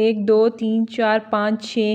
1 2 3 4 5 6